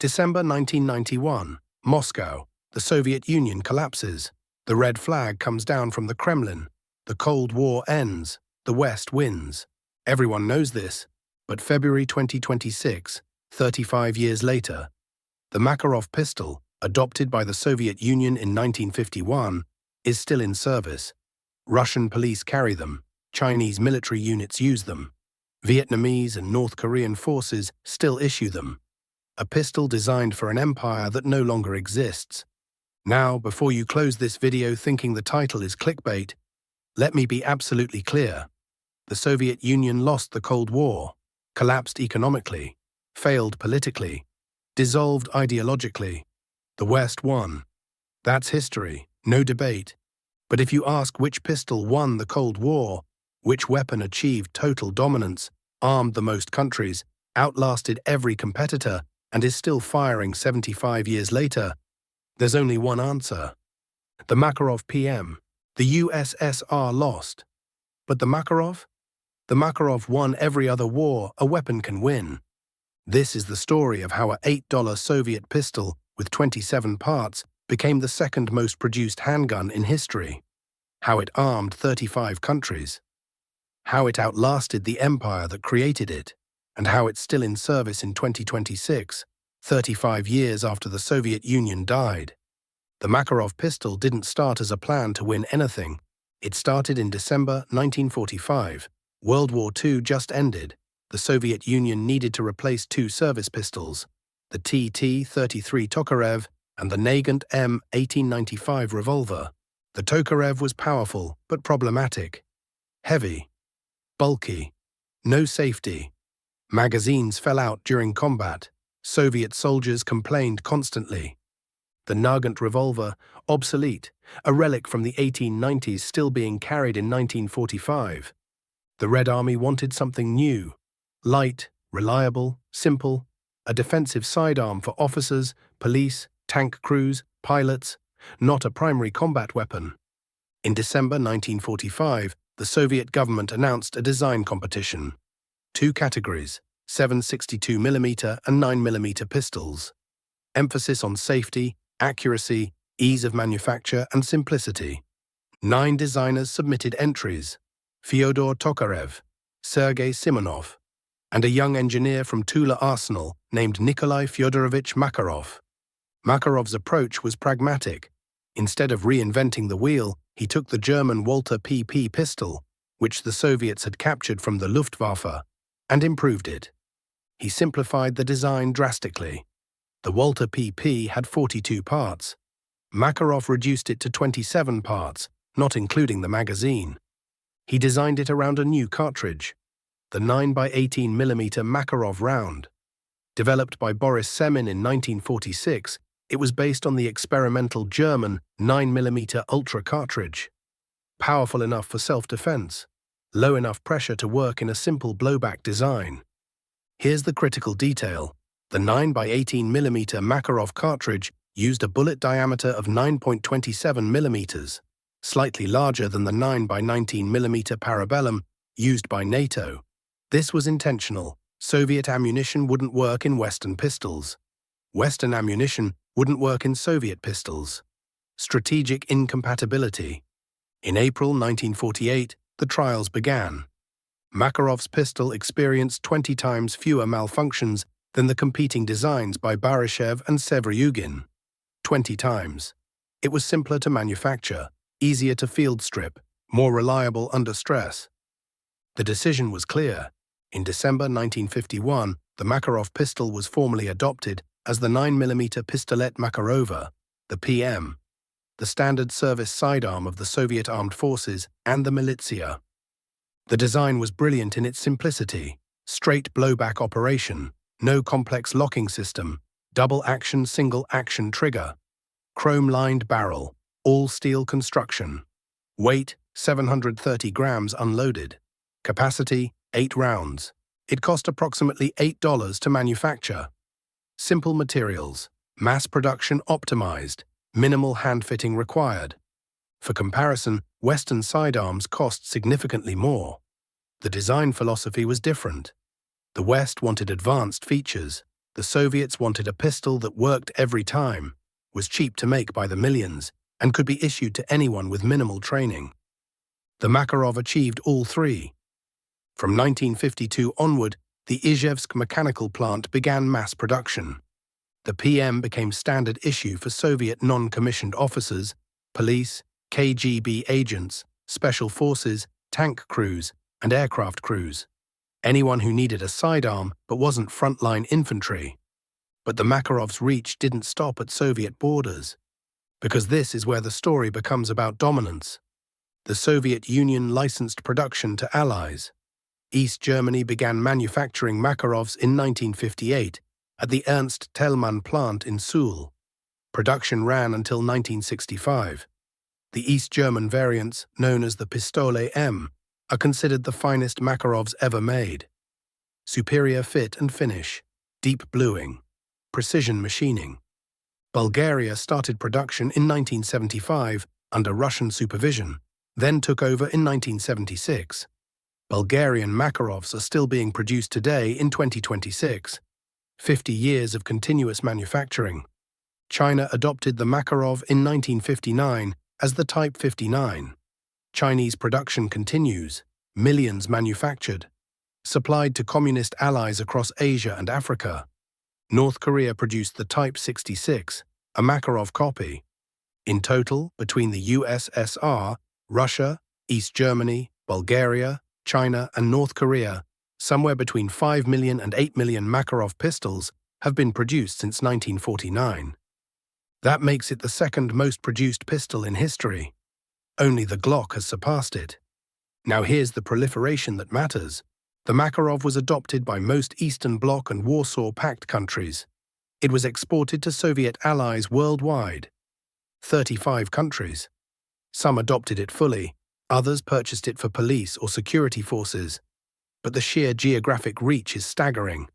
December 1991, Moscow. The Soviet Union collapses. The red flag comes down from the Kremlin. The Cold War ends. The West wins. Everyone knows this, but February 2026, 35 years later, the Makarov pistol, adopted by the Soviet Union in 1951, is still in service. Russian police carry them. Chinese military units use them. Vietnamese and North Korean forces still issue them. A pistol designed for an empire that no longer exists. Now, before you close this video thinking the title is clickbait, let me be absolutely clear. The Soviet Union lost the Cold War, collapsed economically, failed politically, dissolved ideologically. The West won. That's history, no debate. But if you ask which pistol won the Cold War, which weapon achieved total dominance, armed the most countries, outlasted every competitor, and is still firing 75 years later, there's only one answer. The Makarov PM. The USSR lost. But the Makarov? The Makarov won every other war a weapon can win. This is the story of how a $8 Soviet pistol with 27 parts became the second most produced handgun in history. How it armed 35 countries. How it outlasted the empire that created it, and how it's still in service in 2026, 35 years after the Soviet Union died. The Makarov pistol didn't start as a plan to win anything. It started in December 1945. World War II just ended. The Soviet Union needed to replace two service pistols, the TT-33 Tokarev and the Nagant M1895 revolver. The Tokarev was powerful but problematic. Heavy. Bulky. No safety. Magazines fell out during combat. Soviet soldiers complained constantly. The Nagant revolver, obsolete, a relic from the 1890s still being carried in 1945. The Red Army wanted something new. Light, reliable, simple, a defensive sidearm for officers, police, tank crews, pilots, not a primary combat weapon. In December 1945, the Soviet government announced a design competition. Two categories, 7.62mm and 9mm pistols. Emphasis on safety, accuracy, ease of manufacture, and simplicity. 9 designers submitted entries: Fyodor Tokarev, Sergei Simonov, and a young engineer from Tula Arsenal named Nikolai Fyodorovich Makarov. Makarov's approach was pragmatic. Instead of reinventing the wheel, he took the German Walther PP pistol, which the Soviets had captured from the Luftwaffe, and improved it. He simplified the design drastically. The Walther PP had 42 parts. Makarov reduced it to 27 parts, not including the magazine. He designed it around a new cartridge, the 9x18mm Makarov round. Developed by Boris Semin in 1946, it was based on the experimental German 9mm Ultra cartridge. Powerful enough for self-defense, low enough pressure to work in a simple blowback design. Here's the critical detail. The 9x18mm Makarov cartridge used a bullet diameter of 9.27mm, slightly larger than the 9x19mm Parabellum used by NATO. This was intentional. Soviet ammunition wouldn't work in Western pistols. Western ammunition wouldn't work in Soviet pistols. Strategic incompatibility. In April 1948, the trials began. Makarov's pistol experienced 20 times fewer malfunctions than the competing designs by Baryshchev and Sevryugin. 20 times. It was simpler to manufacture, easier to field strip, more reliable under stress. The decision was clear. In December 1951, the Makarov pistol was formally adopted as the 9mm Pistolet Makarova, the PM, the standard service sidearm of the Soviet armed forces and the militia. The design was brilliant in its simplicity: straight blowback operation, no complex locking system, double-action, single-action trigger, chrome-lined barrel, all-steel construction. Weight, 730 grams unloaded. Capacity, 8 rounds. It cost approximately $8 to manufacture. Simple materials, mass production optimized, minimal hand-fitting required. For comparison, Western sidearms cost significantly more. The design philosophy was different. The West wanted advanced features. The Soviets wanted a pistol that worked every time, was cheap to make by the millions, and could be issued to anyone with minimal training. The Makarov achieved all three. From 1952 onward, the Izhevsk mechanical plant began mass production. The PM became standard issue for Soviet non-commissioned officers, police, KGB agents, special forces, tank crews, and aircraft crews. Anyone who needed a sidearm but wasn't frontline infantry. But the Makarov's reach didn't stop at Soviet borders, because this is where the story becomes about dominance. The Soviet Union licensed production to allies. East Germany began manufacturing Makarovs in 1958 at the Ernst Thälmann plant in Suhl. Production ran until 1965. The East German variants, known as the Pistole M, are considered the finest Makarovs ever made. Superior fit and finish, deep bluing, precision machining. Bulgaria started production in 1975 under Russian supervision, then took over in 1976. Bulgarian Makarovs are still being produced today in 2026. 50 years of continuous manufacturing. China adopted the Makarov in 1959 as the Type 59. Chinese production continues, millions manufactured. Supplied to communist allies across Asia and Africa. North Korea produced the Type 66, a Makarov copy. In total, between the USSR, Russia, East Germany, Bulgaria, China, and North Korea, somewhere between 5 million and 8 million Makarov pistols have been produced since 1949. That makes it the second most produced pistol in history. Only the Glock has surpassed it. Now here's the proliferation that matters. The Makarov was adopted by most Eastern Bloc and Warsaw Pact countries. It was exported to Soviet allies worldwide. 35 countries. Some adopted it fully, others purchased it for police or security forces. But the sheer geographic reach is staggering.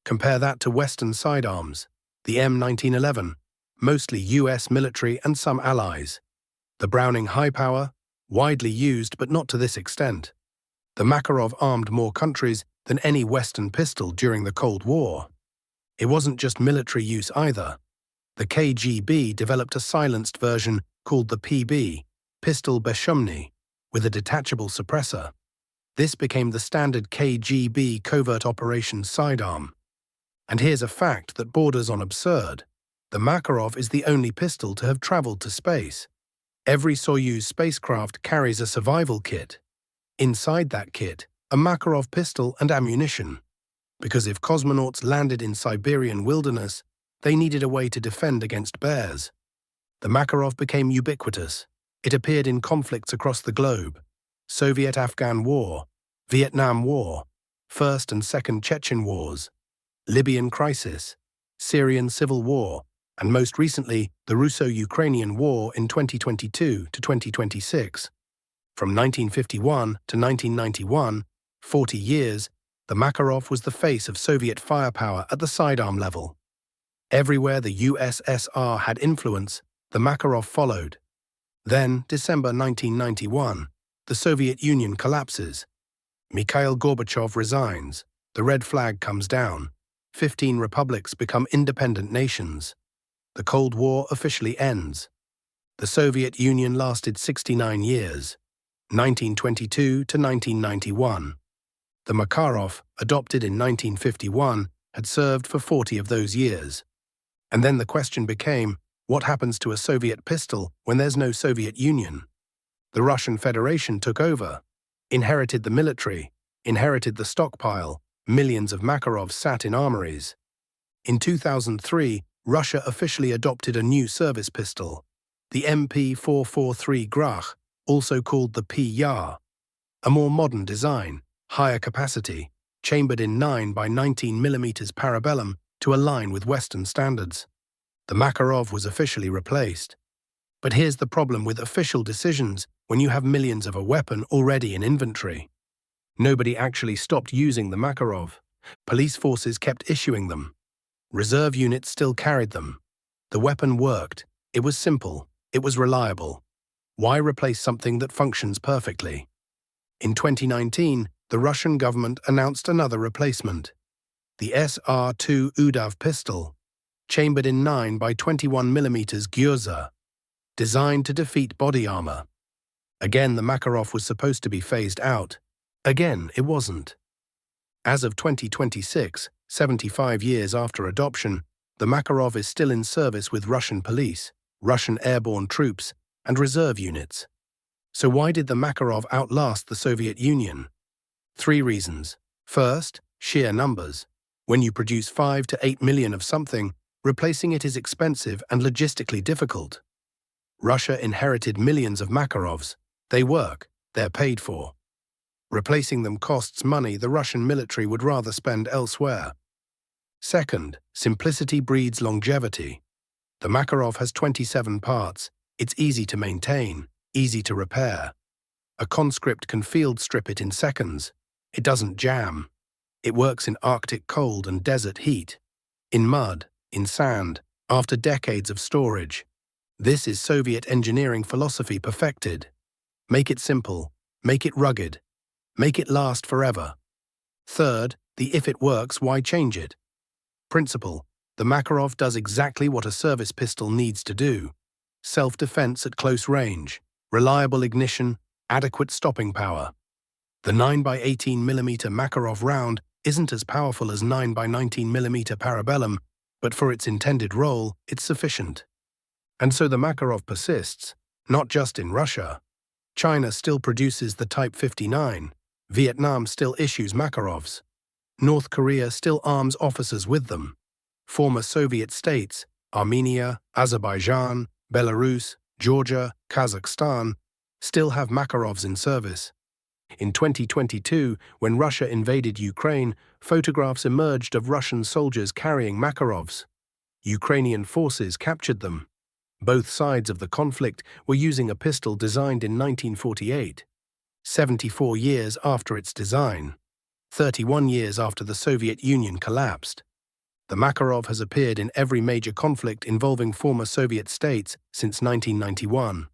Compare that to Western sidearms, the M1911, mostly US military and some allies. The Browning high power, widely used but not to this extent. The Makarov armed more countries than any Western pistol during the Cold War. It wasn't just military use either. The KGB developed a silenced version called the PB, Pistol Beshumny, with a detachable suppressor. This became the standard KGB covert operations sidearm. And here's a fact that borders on absurd. The Makarov is the only pistol to have traveled to space. Every Soyuz spacecraft carries a survival kit. Inside that kit, a Makarov pistol and ammunition. Because if cosmonauts landed in Siberian wilderness, they needed a way to defend against bears. The Makarov became ubiquitous. It appeared in conflicts across the globe. Soviet-Afghan War, Vietnam War, First and Second Chechen Wars, Libyan Crisis, Syrian Civil War, and most recently, the Russo-Ukrainian War in 2022 to 2026. From 1951 to 1991, 40 years, the Makarov was the face of Soviet firepower at the sidearm level. Everywhere the USSR had influence, the Makarov followed. Then, December 1991, the Soviet Union collapses. Mikhail Gorbachev resigns, the red flag comes down, 15 republics become independent nations. The Cold War officially ends. The Soviet Union lasted 69 years, 1922 to 1991. The Makarov, adopted in 1951, had served for 40 of those years. And then the question became, what happens to a Soviet pistol when there's no Soviet Union? The Russian Federation took over, inherited the military, inherited the stockpile, millions of Makarovs sat in armories. In 2003, Russia officially adopted a new service pistol, the MP443 Grach, also called the P-Yar, a more modern design, higher capacity, chambered in 9 by 19 mm parabellum to align with Western standards. The Makarov was officially replaced. But here's the problem with official decisions when you have millions of a weapon already in inventory. Nobody actually stopped using the Makarov. Police forces kept issuing them. Reserve units still carried them. The weapon worked. It was simple. It was reliable. Why replace something that functions perfectly? In 2019, the Russian government announced another replacement. the SR-2 Udav pistol, chambered in 9 by 21 mm Gyorza, designed to defeat body armor. Again, the Makarov was supposed to be phased out. Again, it wasn't. As of 2026, 75 years after adoption, the Makarov is still in service with Russian police, Russian airborne troops, and reserve units. So why did the Makarov outlast the Soviet Union? 3 reasons. First, sheer numbers. When you produce 5 to 8 million of something, replacing it is expensive and logistically difficult. Russia inherited millions of Makarovs. They work, they're paid for. Replacing them costs money the Russian military would rather spend elsewhere. Second, simplicity breeds longevity. The Makarov has 27 parts. It's easy to maintain, easy to repair. A conscript can field strip it in seconds. It doesn't jam. It works in Arctic cold and desert heat, in mud, in sand, after decades of storage. This is Soviet engineering philosophy perfected. Make it simple, make it rugged, make it last forever. Third, the if it works, why change it? Principle: the Makarov does exactly what a service pistol needs to do. Self-defense at close range, reliable ignition, adequate stopping power. The 9 by 18 mm Makarov round isn't as powerful as 9 by 19 mm Parabellum, but for its intended role, it's sufficient. And so the Makarov persists, not just in Russia. China still produces the Type 59. Vietnam still issues Makarovs. North Korea still arms officers with them. Former Soviet states, Armenia, Azerbaijan, Belarus, Georgia, Kazakhstan, still have Makarovs in service. In 2022, when Russia invaded Ukraine, photographs emerged of Russian soldiers carrying Makarovs. Ukrainian forces captured them. Both sides of the conflict were using a pistol designed in 1948, 74 years after its design, 31 years after the Soviet Union collapsed. The Makarov has appeared in every major conflict involving former Soviet states since 1991.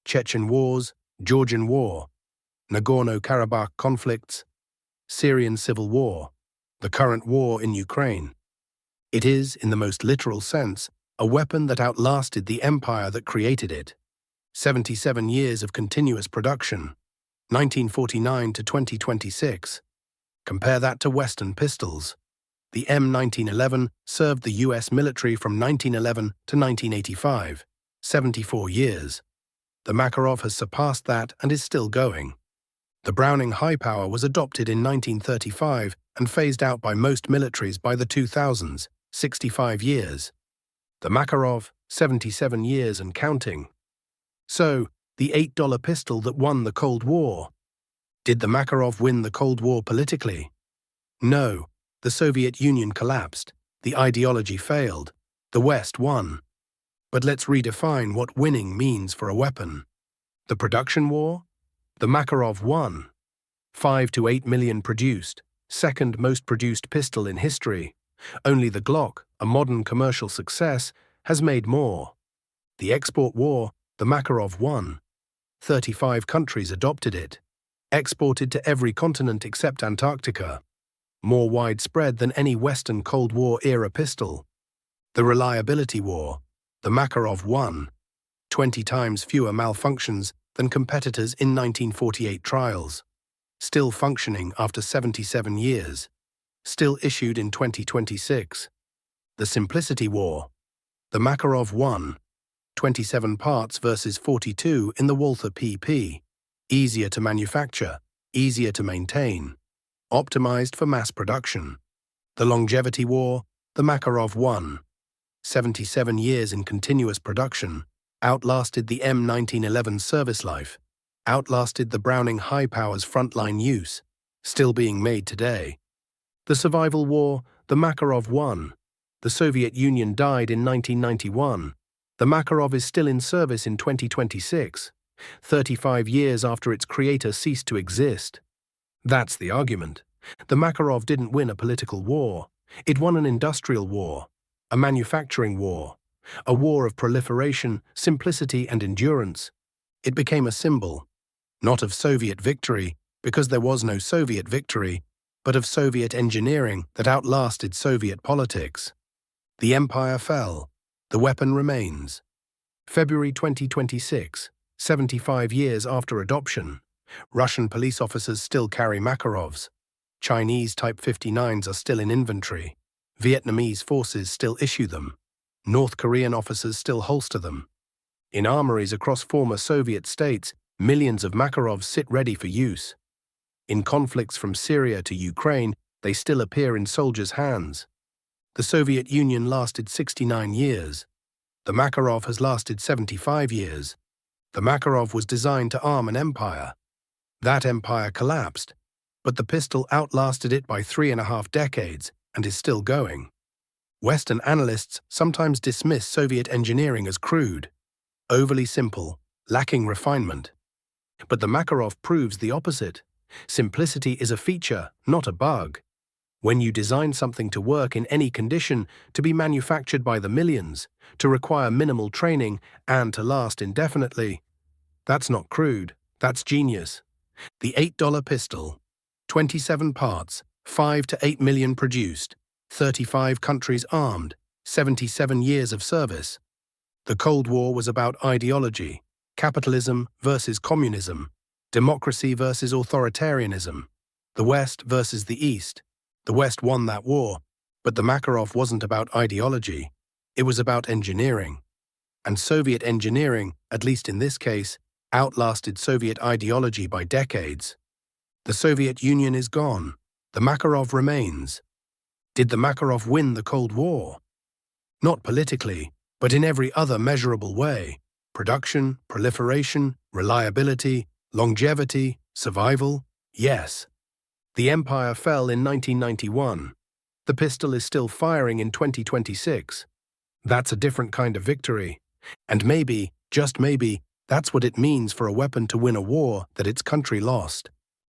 Chechen Wars, Georgian War, Nagorno-Karabakh conflicts, Syrian civil war, the current war in Ukraine. It is, in the most literal sense, a weapon that outlasted the empire that created it. 77 years of continuous production, 1949 to 2026. Compare that to Western pistols. The M1911 served the US military from 1911 to 1985, 74 years. The Makarov has surpassed that and is still going. The Browning high power was adopted in 1935 and phased out by most militaries by the 2000s, 65 years. The Makarov, 77 years and counting. So, the $8 pistol that won the Cold War. Did the Makarov win the Cold War politically? No, the Soviet Union collapsed, the ideology failed, the West won. But let's redefine what winning means for a weapon. The production war? The Makarov won. 5 to 8 million produced, second most produced pistol in history. Only the Glock, a modern commercial success, has made more. The export war, the Makarov won. 35 countries adopted it. Exported to every continent except Antarctica. More widespread than any Western Cold War-era pistol. The reliability war, the Makarov won. 20 times fewer malfunctions than competitors in 1948 trials. Still functioning after 77 years. Still issued in 2026. The simplicity war. The Makarov won. 27 parts versus 42 in the Walther PP. Easier to manufacture, easier to maintain. Optimized for mass production. The longevity war. The Makarov won. 77 years in continuous production. Outlasted the M1911 service life. Outlasted the Browning high power's frontline use. Still being made today. The survival war, the Makarov won. The Soviet Union died in 1991. The Makarov is still in service in 2026, 35 years after its creator ceased to exist. That's the argument. The Makarov didn't win a political war. It won an industrial war, a manufacturing war, a war of proliferation, simplicity, and endurance. It became a symbol, not of Soviet victory, because there was no Soviet victory, but of Soviet engineering that outlasted Soviet politics. The empire fell. The weapon remains. February 2026, 75 years after adoption. Russian police officers still carry Makarovs. Chinese Type 59s are still in inventory. Vietnamese forces still issue them. North Korean officers still holster them. In armories across former Soviet states, millions of Makarovs sit ready for use. In conflicts from Syria to Ukraine, they still appear in soldiers' hands. The Soviet Union lasted 69 years. The Makarov has lasted 75 years. The Makarov was designed to arm an empire. That empire collapsed, but the pistol outlasted it by 3.5 decades and is still going. Western analysts sometimes dismiss Soviet engineering as crude, overly simple, lacking refinement. But the Makarov proves the opposite. Simplicity is a feature, not a bug. When you design something to work in any condition, to be manufactured by the millions, to require minimal training, and to last indefinitely, that's not crude, that's genius. The $8 pistol. 27 parts, 5 to 8 million produced, 35 countries armed, 77 years of service. The Cold War was about ideology, capitalism versus communism, democracy versus authoritarianism, the West versus the East. The West won that war, but the Makarov wasn't about ideology. It was about engineering. And Soviet engineering, at least in this case, outlasted Soviet ideology by decades. The Soviet Union is gone. The Makarov remains. Did the Makarov win the Cold War? Not politically, but in every other measurable way. Production, proliferation, reliability, longevity, survival, yes. The empire fell in 1991. The pistol is still firing in 2026. That's a different kind of victory. And maybe, just maybe, that's what it means for a weapon to win a war that its country lost.